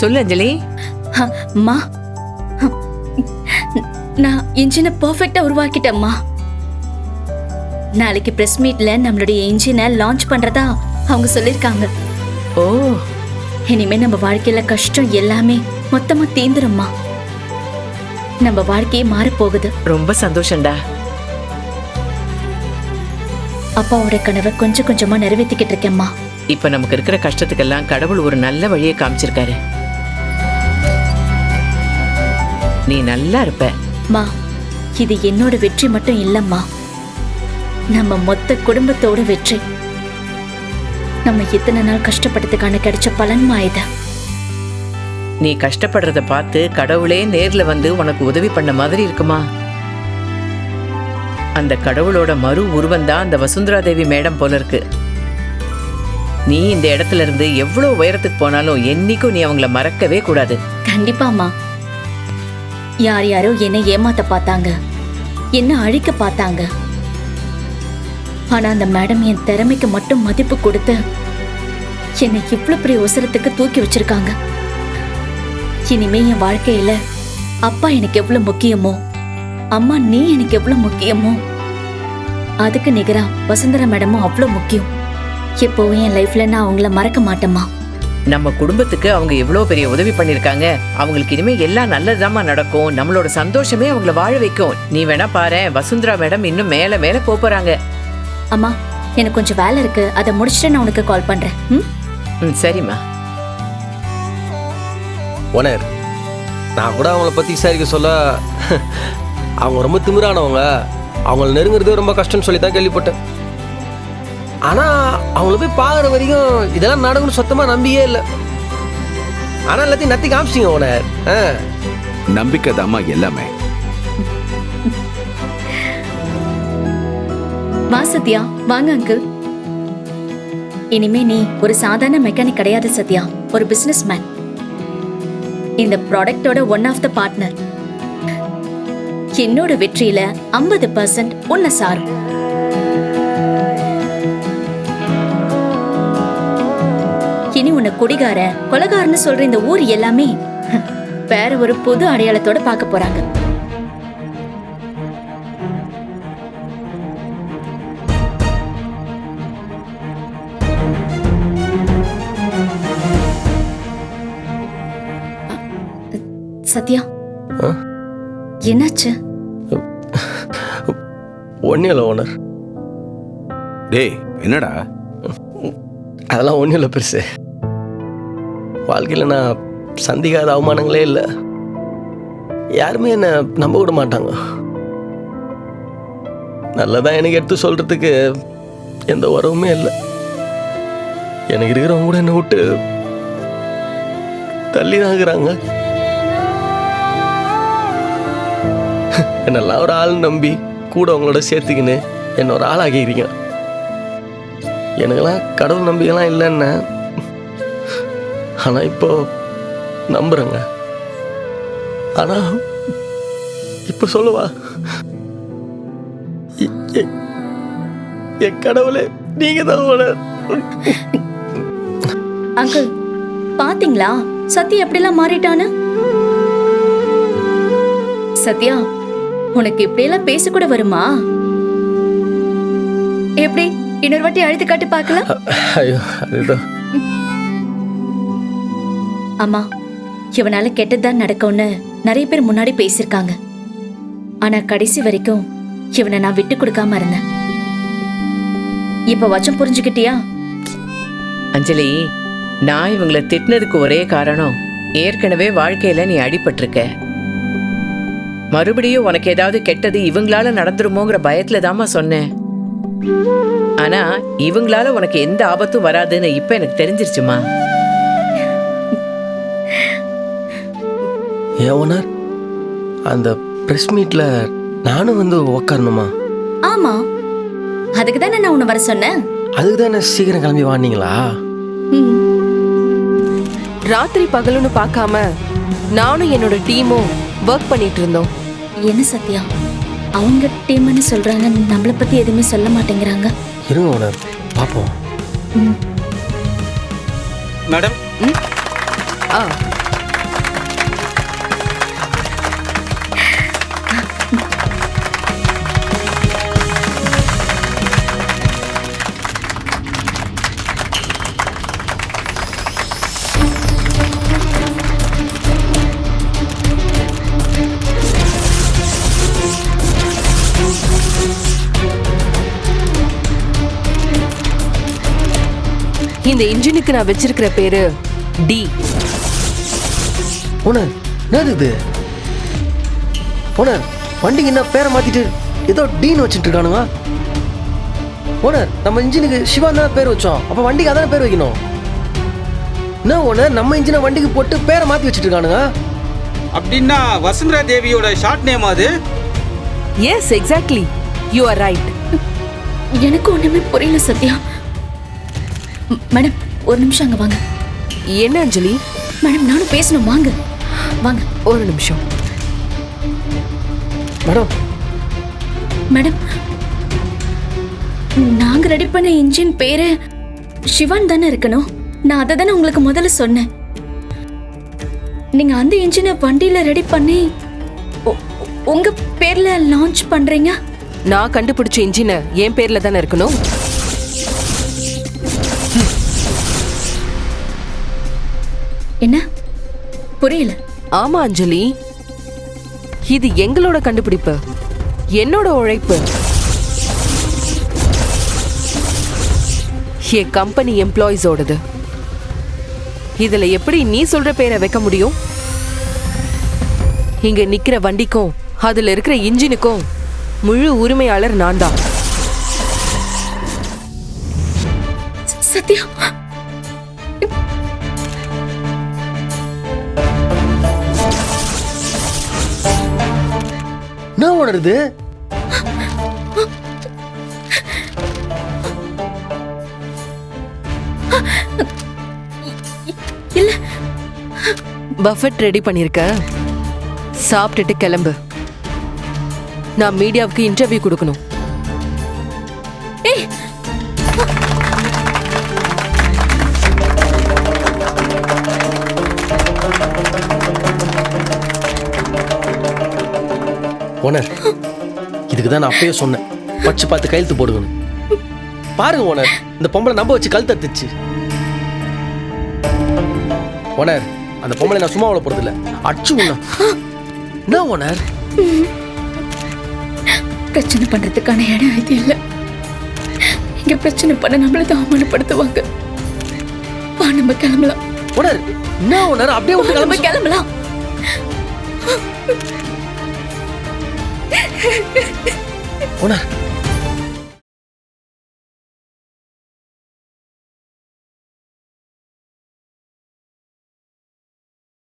சொல்லு அஞ்சலி. அம்மா, நான் இன்ஜினை பெர்ஃபெக்ட்டா உருவாக்கிட்டேம்மா. நாளைக்கு பிரஸ் மீட்ல நம்மளுடைய இன்ஜினை லான்ச் பண்றதா அவங்க சொல்லிருக்காங்க. ஓ, இனிமே நம்ம வாழ்க்கையில கஷ்டம் எல்லாமே மொத்தமா தீந்துரும்மா. நம்ம வாழ்க்கையே மாற போகுது. ரொம்ப சந்தோஷம்டா. அப்பாவோட கனவை கொஞ்சம் கொஞ்சமா நிறைவேற்றிக்கிட்டு இருக்கேம்மா. இப்ப நமக்கு இருக்கிற கஷ்டத்துக்கெல்லாம் கடவுள் ஒரு நல்ல வழியை காமிச்சிருக்காரு. நீ நல்லா இருப்ப. மா, இது என்னோட வெற்றி மட்டும் இல்லம்மா, நம்ம மொத்த குடும்பத்தோட வெற்றி. நம்ம இத்தனை நாள் கஷ்டப்பட்டதுக்கான கிடைச்ச பலன்மா இது. நீ கஷ்டப்படுறத பார்த்து கடவுளே நேர்ல வந்து உனக்கு உதவி பண்ண மாதிரி இருக்குமா? அந்த கடவுளோட மறு உருவம் தான் அந்த வசுந்தரா தேவி மேடம் போல இருக்கு. நீ இந்த இடத்துல இருந்து எவ்வளவு உயரத்துக்கு போனாலும் என்னைக்கும் நீ அவங்கள மறக்கவே கூடாது. கண்டிப்பாமா. யார் யாரோ என்னை ஏமாத்த பார்த்தாங்க, என்ன அழிக்க பார்த்தாங்க. ஆனா அந்த மேடம் என் திறமைக்கு மட்டும் மதிப்பு கொடுத்து என்னை இவ்வளவு பெரிய உசரத்துக்கு தூக்கி வச்சிருக்காங்க. இனிமே என் வாழ்க்கையில அப்பா எனக்கு எவ்வளவு முக்கியமோ, அம்மா நீ எனக்கு எவ்வளவு முக்கியமோ, அதுக்கு நிகரா வசுந்தரா மேடமும் அவ்வளவு முக்கியம். எப்பவும் என் லைஃப்ல நான் அவங்கள மறக்க மாட்டேம்மா. நம்ம குடும்பத்துக்கு அவங்க எவ்வளவு பெரிய உதவி பண்ணிருக்காங்க. அவங்களுக்கு இனிமே எல்லாம் நல்லதாமா நடக்கும். நம்மளோட சந்தோஷமே அவங்கள வாழ வைக்கும். நீ வேணா பாரு, வசுந்தரா மேடம் இன்னும் மேல மேல போறாங்க. அம்மா, எனக்கு கொஞ்சம் வேலை இருக்கு, அதை முடிச்சுட்டு நான் உனக்கு கால் பண்றேன். சரிம்மா. ஓனர், நான் கூட அவங்கள பற்றி விசாரிக்க சொல்ல, அவங்க ரொம்ப திமிரானவங்க, அவங்கள நெருங்குறதே ரொம்ப கஷ்டம்னு சொல்லி தான் கேள்விப்பட்டேன். ஆனால் அவங்கள போய் பார்க்குற வரைக்கும் இதெல்லாம் நடக்கும்னு சுத்தமாக நம்பியே இல்லை. ஆனால் எல்லாத்தையும் நத்தி காமிச்சிங்க ஓனர். நம்பிக்கை தாம்மா எல்லாமே. வா சத்யா, வாங்க அங்கிள். இனிமே நீ ஒரு சாதாரண மெக்கானிக் கிடையாது சத்யா, ஒரு பிசினஸ் மேன். இந்த ப்ராடக்டோட ஒன் ஆஃப் த பார்ட்னர். என்னோட வெற்றியில 50% உன்னை சாரும். இனி உன்னை குடிகார கொலகாரன்னு சொல்ற இந்த ஊர் எல்லாமே வேற ஒரு புது அடையாளத்தோட பார்க்க போறாங்க. சத்யா, என்னாச்சு? ஒன்றும் இல்லை ஓனர். டேய், என்னடா? அதெல்லாம் ஒன்றும் இல்லை பெருசு. வாழ்க்கையில் நான் சந்திக்காத அவமானங்களே இல்லை. யாருமே என்னை நம்ப விட மாட்டாங்க. நல்லதான் எனக்கு எடுத்து சொல்கிறதுக்கு எந்த உறவுமே இல்லை. எனக்கு இருக்கிறவங்க கூட என்னை விட்டு தள்ளி தான் இருக்கிறாங்க. என்னெல்லாம் ஒரு ஆள் நம்பி கூட அவங்களோட சேர்த்துக்கின்னு என்ன ஒரு ஆள் ஆகிக்கிறீங்க. எனக்கெல்லாம் கடவுள் நம்பிக்கைலாம் இல்லைன்னு, ஆனால் இப்போ நம்புறேங்க. ஆனால் இப்போ சொல்லுவா, என் கடவுளே நீங்க தான். அங்கிள், பாத்தீங்களா சத்யா எப்படிலாம் மாறிட்டான்னு? சத்யா, உனக்கு இப்படியெல்லாம் பேச கூட வருமா? எப்படி இன்னொரு வாட்டி அழுத்து காட்டு பார்க்கலாம். ஐயோ, அதுதான். அம்மா, இவனால கெட்டதுதான் நடக்கும்னு நிறைய பேர் முன்னாடி பேசியிருக்காங்க. ஆனா கடைசி வரைக்கும் இவனை நான் விட்டு கொடுக்காம இருந்தேன். இப்ப வச்சம் புரிஞ்சுக்கிட்டியா? அஞ்சலி, நான் இவங்களை திட்டினதுக்கு ஒரே காரணம், ஏற்கனவே வாழ்க்கையில நீ அடிபட்டிருக்க. மறுபடியும் உனக்கு ஏதாவது கெட்டது இவங்களால நடந்துருமோங்கிற பயத்துல தாமா சொன்னேன். ஆனா இவங்களால உனக்கு எந்த ஆபத்தும் வராதுன்னு இப்ப எனக்கு தெரிஞ்சிருச்சுமா. ஏன் ஓனர், அந்த பிரஸ் மீட்ல நானும் வந்து உக்காரணுமா? ஆமா, அதுக்கு தானே நான் உன்னை வர சொன்னேன். அதுக்கு தானே சீக்கிரம் கிளம்பி வாண்டிங்களா? ராத்திரி பகலுன்னு பார்க்காம நானும் என்னோட டீமும் ஒர்க் பண்ணிட்டு இருந்தோம். என்ன சத்யா, அவங்க டீம்னு சொல்றாங்க, நம்மளை பத்தி எதுவுமே சொல்ல மாட்டேங்கிறாங்க. இருங்க ஓனர், பாப்போம். மேடம், இந்த இன்ஜினுக்கு நான் வச்சிருக்கிற பேரு டி. ஓனர் என்னது இது? ஓனர் வண்டிக்கு என்ன பேரை மாத்திட்டு ஏதோ டீன்னு வச்சுட்டு இருக்கானுங்க. ஓனர் நம்ம இன்ஜினுக்கு சிவா தான் பேர் வச்சோம், அப்ப வண்டிக்கு அதான பேர் வைக்கணும். என்ன ஓனர் நம்ம இன்ஜினை வண்டிக்கு போட்டு பேரை மாத்தி வச்சுட்டு இருக்கானுங்க. அப்படின்னா வசுந்தரா தேவியோட ஷார்ட் நேம் அது? Yes, exactly, you are right. எனக்கு ஒண்ணுமே புரியல சத்யா. மேடம் ஒரு நிமிஷம் அங்க வாங்க. என்ன அஞ்சலி? மேடம் நானும் பேசணும், வாங்க வாங்க. ஒரு நிமிஷம். மேடம் மேடம் நாங்க ரெடி பண்ண இன்ஜின் பேரு சிவான் தானே இருக்கணும். நான் அதை தானே உங்களுக்கு முதல்ல சொன்னேன். நீங்க அந்த இன்ஜினை வண்டியில ரெடி பண்ணி உங்க பேர்ல லான்ச் பண்றீங்க. நான் கண்டுபிடிச்ச இன்ஜினை என் பேர்ல தானே இருக்கணும். என்ன புரியல? ஆமா அஞ்சலி, இது எங்களோட கண்டுபிடிப்பு, என்னோட உழைப்பு. என் கம்பெனி எம்ப்ளாயிஸோடது. இதுல எப்படி நீ சொல்ற பேரை வைக்க முடியும்? இங்க நிக்கிற வண்டிக்கும் அதுல இருக்கிற இன்ஜினுக்கும் முழு உரிமையாளர் நான் தான். சத்யா என்ன ஓனர் இது? இல்ல, பஃபெட் ரெடி பண்ணிருக்க, சாப்பிட்டுட்டு கிளம்பு. நான் மீடியாவுக்கு இன்டர்வியூ கொடுக்கணும். ஏய் ஓனர் இதுக்கு தான் நான் அப்பயே சொன்னேன், பச்சு பார்த்து கையெழுத்து போடுங்கன்னு. பாருங்க ஓனர், இந்த பொம்பளை நம்ப வச்சு கல் தத்துச்சு. ஓனர் அந்த பொம்பளை நான் சும்மா அவ்வளோ போறது இல்லை, அச்சு உண்ணா. என்ன ஓனர்? பிரச்சனை பண்றதுக்கான இடம் இது இல்ல. இங்க பிரச்சனை பண்ண நம்மள தான் அவமானப்படுத்துவாங்க. வா நம்ம கிளம்பலாம். ஓனர் என்ன ஓனர் அப்படியே விட்டு நம்ம கிளம்ப. கிளம்பலாம். ஓனர்